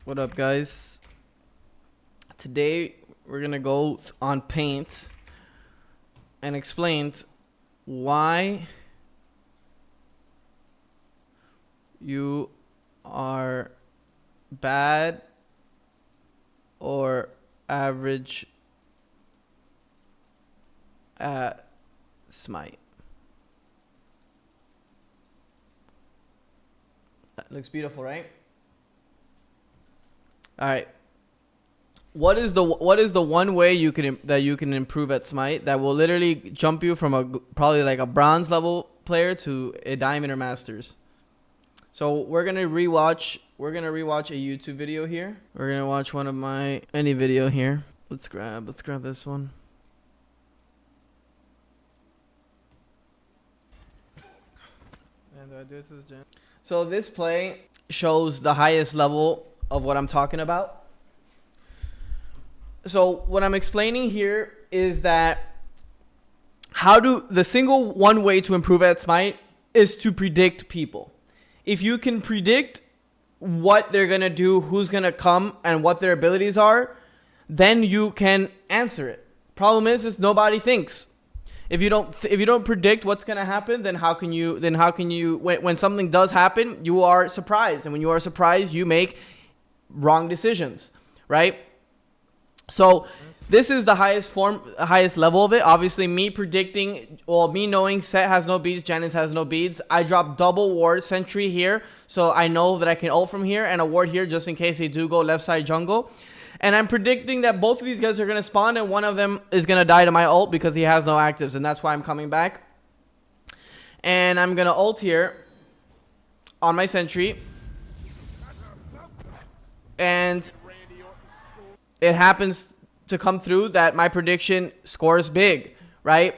What up, guys? Today we're gonna go on Paint and explain why you are bad or average at SMITE. That looks beautiful, right? All right. What is the one way you can improve at SMITE that will literally jump you from probably like a bronze level player to a diamond or masters? So we're gonna rewatch a YouTube video here. We're gonna watch any video here. Let's grab this one. And do I do this, Jen? So this play shows the highest level of what I'm talking about. So what I'm explaining here is that the single one way to improve at SMITE is to predict people. If you can predict what they're going to do, who's going to come, and what their abilities are, then you can answer it. Problem is nobody thinks. If you don't predict what's going to happen, then how can you when something does happen, you are surprised. And when you are surprised, you make wrong decisions, right? So this is the highest level of it. Obviously, me knowing Set has no beads, Janice has no beads. I drop double ward sentry here, so I know that I can ult from here and a ward here just in case they do go left side jungle. And I'm predicting that both of these guys are going to spawn and one of them is going to die to my ult because he has no actives, and that's why I'm coming back. And I'm going to ult here on my sentry. And it happens to come through that my prediction scores big, right?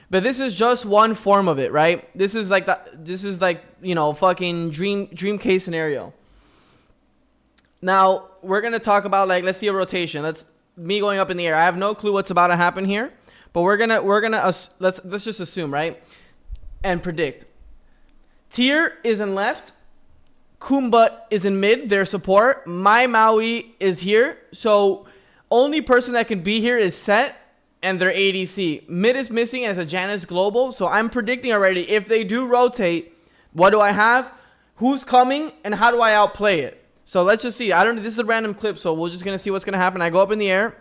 But this is just one form of it, right? This is like fucking dream case scenario. Now we're gonna talk about, like, let's see a rotation. Me going up in the air. I have no clue what's about to happen here, but let's just assume, right? And predict. Tyr is in left. Kumba is in mid, their support. My Maui is here. So only person that can be here is Set and their ADC. Mid is missing as a Janice global. So I'm predicting already, if they do rotate, what do I have? Who's coming? And how do I outplay it? So let's just see. This is a random clip, so we're just going to see what's going to happen. I go up in the air.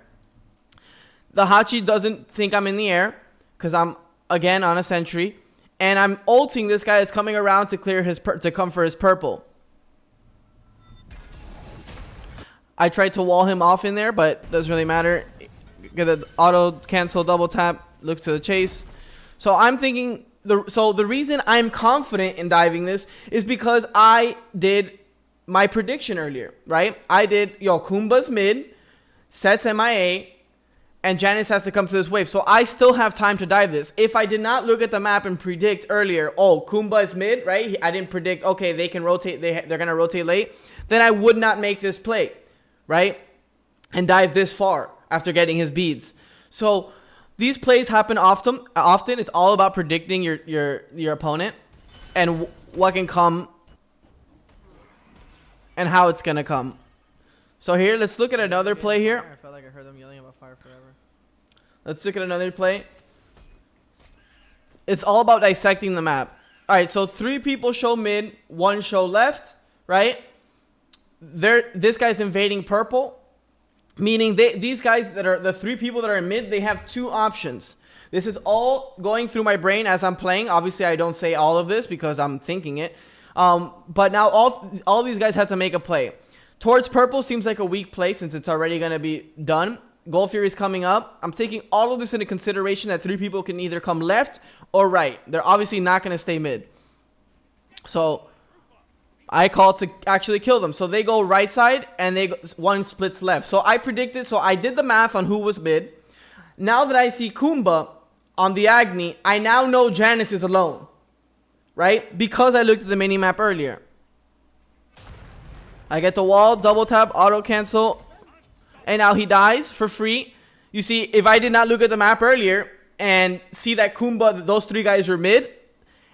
The Hachi doesn't think I'm in the air because I'm, again, on a sentry. And I'm ulting this guy that's coming around to clear to come for his purple. I tried to wall him off in there, but doesn't really matter. Get an auto cancel double tap, look to the chase. So I'm thinking, the reason I'm confident in diving this is because I did my prediction earlier, right? I did, Kumba's mid, Set's MIA, and Janice has to come to this wave. So I still have time to dive this. If I did not look at the map and predict earlier, Kumba is mid, right? I didn't predict, okay, they can rotate, they're going to rotate late. Then I would not make this play, right? And dive this far after getting his beads. So these plays happen often. It's all about predicting your opponent and what can come and how it's gonna come. So here, let's look at another play here. I felt like I heard them yelling about fire forever. Let's look at another play. It's all about dissecting the map. All right, so 3 people show mid, 1 show left, right? This guy's invading purple, meaning these guys that are the 3 people that are in mid, they have 2 options. This is all going through my brain as I'm playing. Obviously, I don't say all of this because I'm thinking it. But now all these guys have to make a play. Towards purple seems like a weak play since it's already going to be done. Gold Fury's coming up. I'm taking all of this into consideration that 3 people can either come left or right. They're obviously not going to stay mid. So I call to actually kill them. So they go right side and one splits left. So I predicted. So I did the math on who was mid. Now that I see Kumba on the Agni, I now know Janice is alone. Right? Because I looked at the mini-map earlier. I get the wall, double tap, auto cancel, and now he dies for free. You see, if I did not look at the map earlier and see that those 3 guys were mid,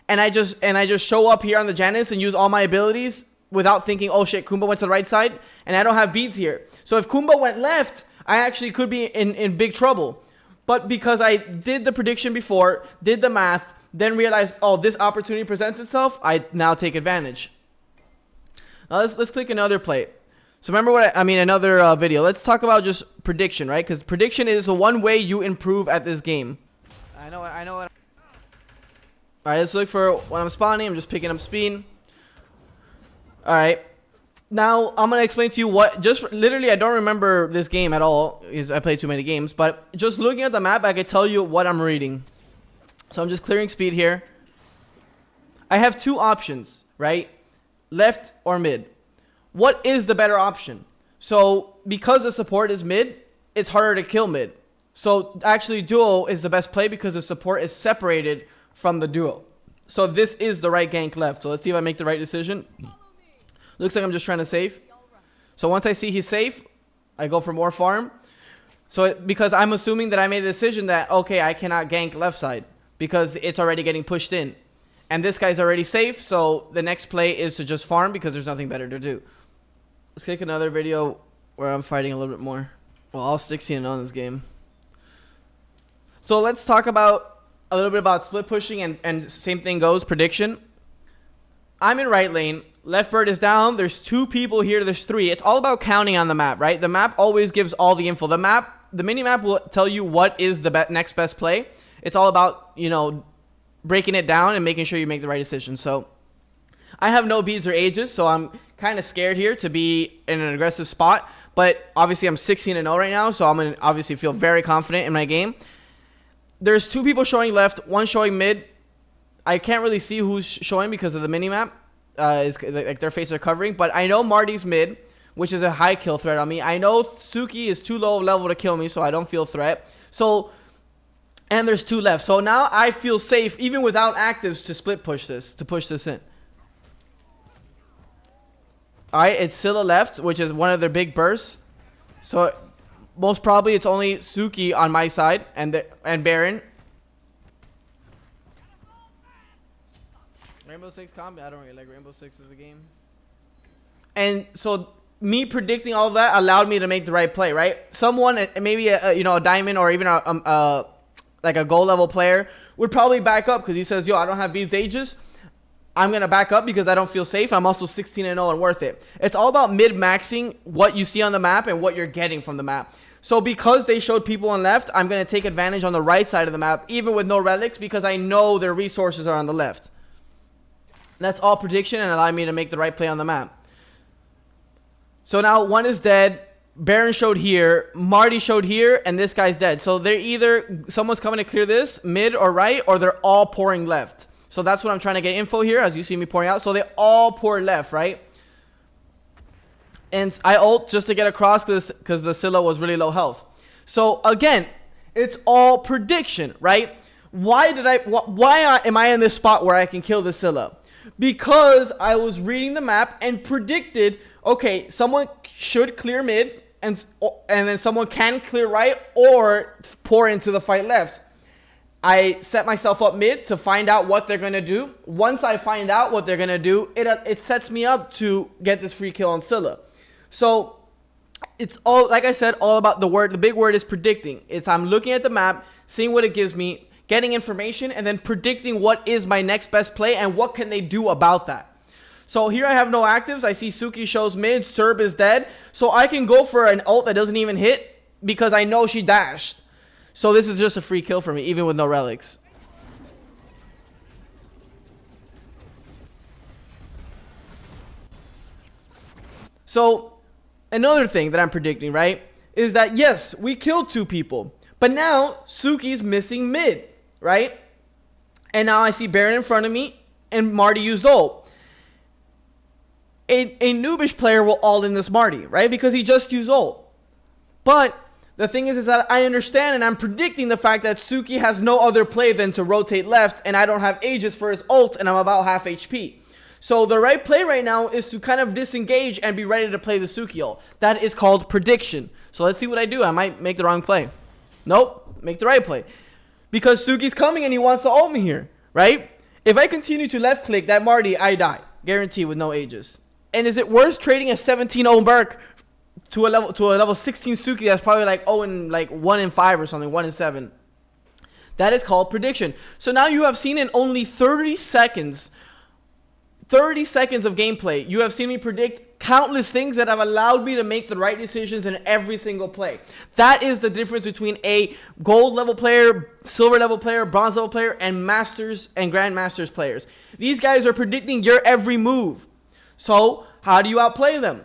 and I just show up here on the Janice and use all my abilities, without thinking, oh shit, Kumba went to the right side, and I don't have beads here. So if Kumba went left, I actually could be in big trouble. But because I did the prediction before, did the math, then realized, oh, this opportunity presents itself, I now take advantage. Now let's click another play. So remember what another video. Let's talk about just prediction, right? Because prediction is the one way you improve at this game. I know what. All right, let's look for when I'm spawning. I'm just picking up speed. All right. Now I'm gonna explain to you what. Just literally, I don't remember this game at all because I played too many games. But just looking at the map, I can tell you what I'm reading. So I'm just clearing speed here. I have two options, right? Left or mid. What is the better option? So because the support is mid, it's harder to kill mid. So actually duo is the best play because the support is separated from the duo. So this is the right gank left. So let's see if I make the right decision. Looks like I'm just trying to save. So once I see he's safe, I go for more farm. So because I'm assuming that I made a decision that, okay, I cannot gank left side because it's already getting pushed in. And this guy's already safe, so the next play is to just farm because there's nothing better to do. Let's click another video where I'm fighting a little bit more. Well, all 16 on this game. So let's talk about a little bit about split pushing and same thing goes, prediction. I'm in right lane. Left bird is down. There's two people here. There's three. It's all about counting on the map, right? The map always gives all the info. The mini map will tell you what is the next best play. It's all about, you know, breaking it down and making sure you make the right decision. So I have no beads or ages, so I'm kind of scared here to be in an aggressive spot. But obviously I'm 16-0 right now, so I'm going to obviously feel very confident in my game. There's two people showing left, one showing mid. I can't really see who's showing because of the mini-map. Like their faces are covering. But I know Marty's mid, which is a high kill threat on me. I know Suki is too low level to kill me, so I don't feel threat. So, and there's two left. So now I feel safe, even without actives, to split push this, to push this in. Alright, it's Scylla left, which is one of their big bursts. So, most probably it's only Suki on my side and Baron. Rainbow Six combat, I don't really like Rainbow Six as a game. And so me predicting all of that allowed me to make the right play, right? Someone, maybe a diamond or even like a gold level player would probably back up because he says, yo, I don't have beads ages. I'm going to back up because I don't feel safe. I'm also 16-0 and worth it. It's all about mid-maxing what you see on the map and what you're getting from the map. So because they showed people on left, I'm going to take advantage on the right side of the map, even with no relics, because I know their resources are on the left. That's all prediction and allowed me to make the right play on the map. So now one is dead. Baron showed here. Marty showed here. And this guy's dead. So they're either someone's coming to clear this, mid or right, or they're all pouring left. So that's what I'm trying to get info here, as you see me pouring out. So they all pour left, right? And I ult just to get across because the Scylla was really low health. So again, it's all prediction, right? Why am I in this spot where I can kill the Scylla? Because I was reading the map and predicted, okay, someone should clear mid and then someone can clear right or pour into the fight left. I set myself up mid to find out what they're going to do. Once I find out what they're going to do, it sets me up to get this free kill on Scylla. So it's all, like I said, all about the word. The big word is predicting. I'm looking at the map, seeing what it gives me, getting information, and then predicting what is my next best play and what can they do about that. So here I have no actives. I see Suki shows mid, Serb is dead. So I can go for an ult that doesn't even hit because I know she dashed. So this is just a free kill for me, even with no relics. So another thing that I'm predicting, right, is that yes, we killed two people. But now Suki's missing mid, right? And now I see Baron in front of me and Marty used ult. A noobish player will all in this Marty, right? Because he just used ult. But the thing is that I understand and I'm predicting the fact that Suki has no other play than to rotate left and I don't have Aegis for his ult and I'm about half HP. So the right play right now is to kind of disengage and be ready to play the Suki ult. That is called prediction. So let's see what I do. I might make the wrong play. Nope, make the right play. Because Suki's coming and he wants to ult me here, right? If I continue to left click that Marty, I die. Guaranteed with no Aegis. And is it worth trading a 17 Merc to a level 16 Suki that's probably like 1 in 5 or something, 1 in 7? That is called prediction. So now you have seen in only 30 seconds of gameplay, you have seen me predict countless things that have allowed me to make the right decisions in every single play. That is the difference between a gold level player, silver level player, bronze level player, and masters and grandmasters players. These guys are predicting your every move. So how do you outplay them?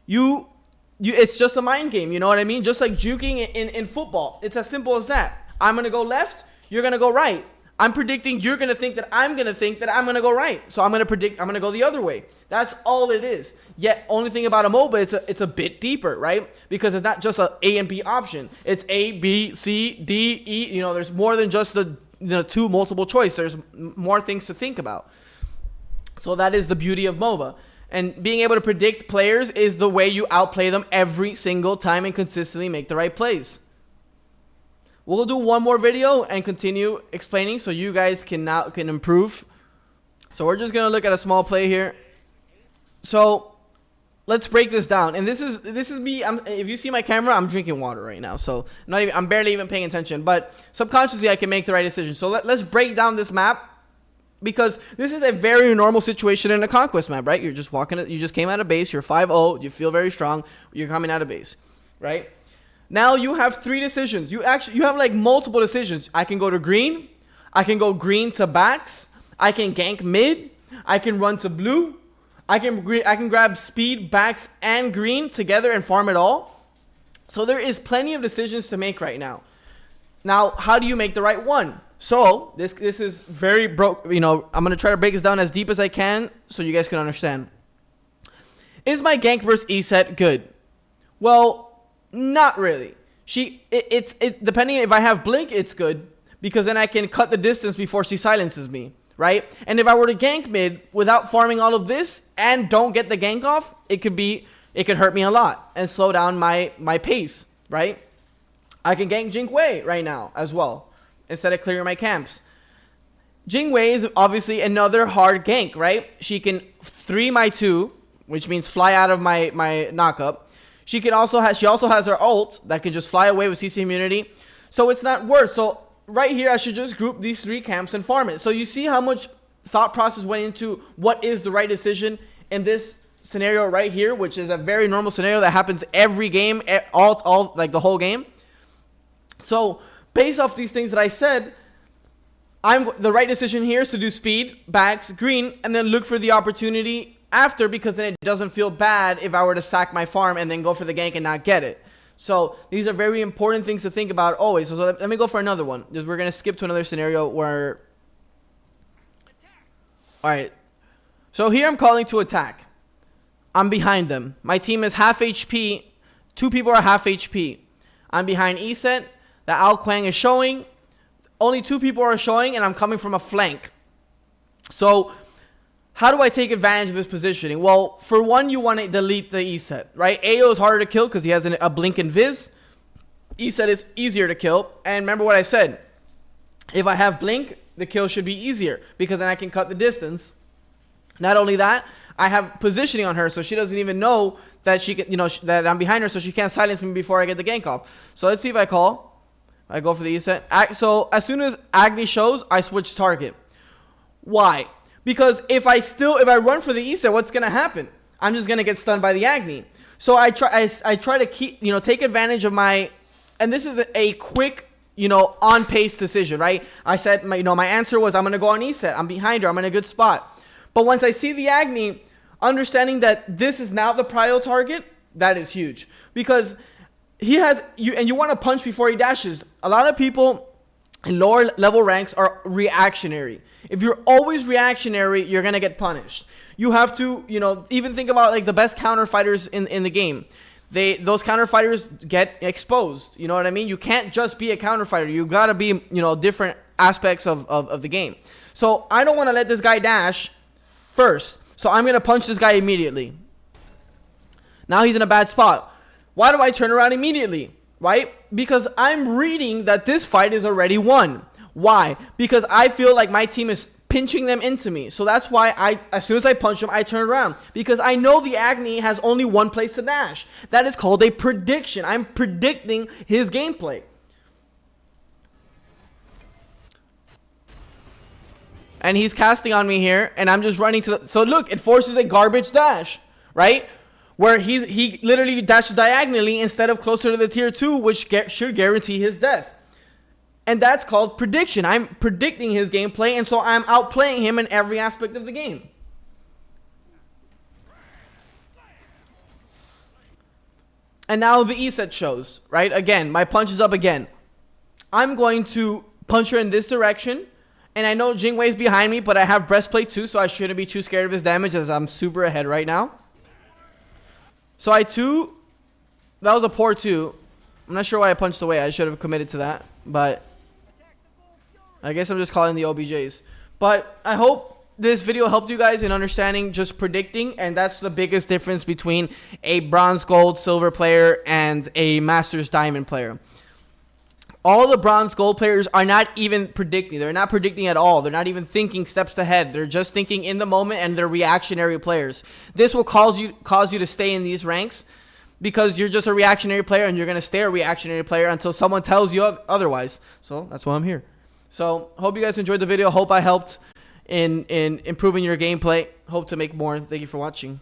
It's just a mind game, you know what I mean? Just like juking in football. It's as simple as that. I'm going to go left, you're going to go right. I'm predicting you're going to think that I'm going to think that I'm going to go right. So I'm going to predict I'm going to go the other way. That's all it is. Yet, only thing about a MOBA, it's a bit deeper, right? Because it's not just a A and B option. It's A, B, C, D, E. You know, there's more than just the two multiple choice. There's more things to think about. So that is the beauty of MOBA. And being able to predict players is the way you outplay them every single time and consistently make the right plays. We'll do one more video and continue explaining so you guys can improve. So we're just going to look at a small play here. So let's break this down. And this is me. If you see my camera, I'm drinking water right now. So I'm barely even paying attention. But subconsciously, I can make the right decision. So let's break down this map. Because this is a very normal situation in a conquest map, right? You're just you just came out of base, you're 5-0, you feel very strong, you're coming out of base, right? Now you have 3 decisions. You have like multiple decisions. I can go to green, I can go green to backs, I can gank mid, I can run to blue, I can grab speed, backs, and green together and farm it all. So there is plenty of decisions to make right now. Now, how do you make the right one? So this is very broke. You know, I'm gonna try to break this down as deep as I can so you guys can understand. Is my gank versus E set good? Well, not really. It's depending if I have blink, it's good because then I can cut the distance before she silences me, right? And if I were to gank mid without farming all of this and don't get the gank off, it could hurt me a lot and slow down my pace, right? I can gank Jing Wei right now as well, instead of clearing my camps. Jing Wei is obviously another hard gank, right? She can 3 my 2, which means fly out of my knockup. She also has her ult that can just fly away with CC immunity. So it's not worth. So right here, I should just group these 3 camps and farm it. So you see how much thought process went into what is the right decision in this scenario right here, which is a very normal scenario that happens every game, all like the whole game. So based off these things that I said, the right decision here is to do speed, backs, green, and then look for the opportunity after, because then it doesn't feel bad if I were to sack my farm and then go for the gank and not get it. So these are very important things to think about always. So let me go for another one. Just we're going to skip to another scenario where... Alright. So here I'm calling to attack. I'm behind them. My team is half HP. 2 people are half HP. I'm behind ESET. The Al Quang is showing. Only 2 people are showing, and I'm coming from a flank. So, how do I take advantage of this positioning? Well, for one, you want to delete the ESET, right? AO is harder to kill because he has a blink and Viz. ESET is easier to kill. And remember what I said. If I have blink, the kill should be easier because then I can cut the distance. Not only that, I have positioning on her, so she doesn't even know that she can, that I'm behind her, so she can't silence me before I get the gank off. So let's see if I call. I go for the ESET. So as soon as Agni shows, I switch target. Why? Because if I run for the ESET, what's gonna happen? I'm just gonna get stunned by the Agni. So I try to keep, take advantage of my, and this is a quick, on pace decision, right? I said my answer was I'm gonna go on ESET. I'm behind her. I'm in a good spot. But once I see the Agni, understanding that this is now the prio target, that is huge because he has you, and you want to punch before he dashes. A lot of people in lower level ranks are reactionary. If you're always reactionary, you're gonna get punished. You have to, even think about like the best counter fighters in the game. Those counter fighters get exposed. You know what I mean? You can't just be a counter fighter. You gotta be, different aspects of the game. So I don't want to let this guy dash first. So I'm gonna punch this guy immediately. Now he's in a bad spot. Why do I turn around immediately? Right? Because I'm reading that this fight is already won. Why? Because I feel like my team is pinching them into me. So that's why as soon as I punch him, I turn around. Because I know the Agni has only one place to dash. That is called a prediction. I'm predicting his gameplay. And he's casting on me here, and I'm just running to the... So look, it forces a garbage dash, right? Where he literally dashes diagonally instead of closer to the tier 2, which should guarantee his death. And that's called prediction. I'm predicting his gameplay, and so I'm outplaying him in every aspect of the game. And now the E set shows, right? Again, my punch is up again. I'm going to punch her in this direction. And I know Jingwei's behind me, but I have breastplate too, so I shouldn't be too scared of his damage as I'm super ahead right now. So that was a poor 2. I'm not sure why I punched away. I should have committed to that, but I guess I'm just calling the OBJs. But I hope this video helped you guys in understanding just predicting, and that's the biggest difference between a bronze, gold, silver player and a Masters Diamond player. All the bronze gold players are not even predicting. They're not predicting at all. They're not even thinking steps ahead. They're just thinking in the moment, and they're reactionary players. This will cause you to stay in these ranks because you're just a reactionary player, and you're going to stay a reactionary player until someone tells you otherwise. So that's why I'm here. So hope you guys enjoyed the video. Hope I helped in improving your gameplay. Hope to make more. Thank you for watching.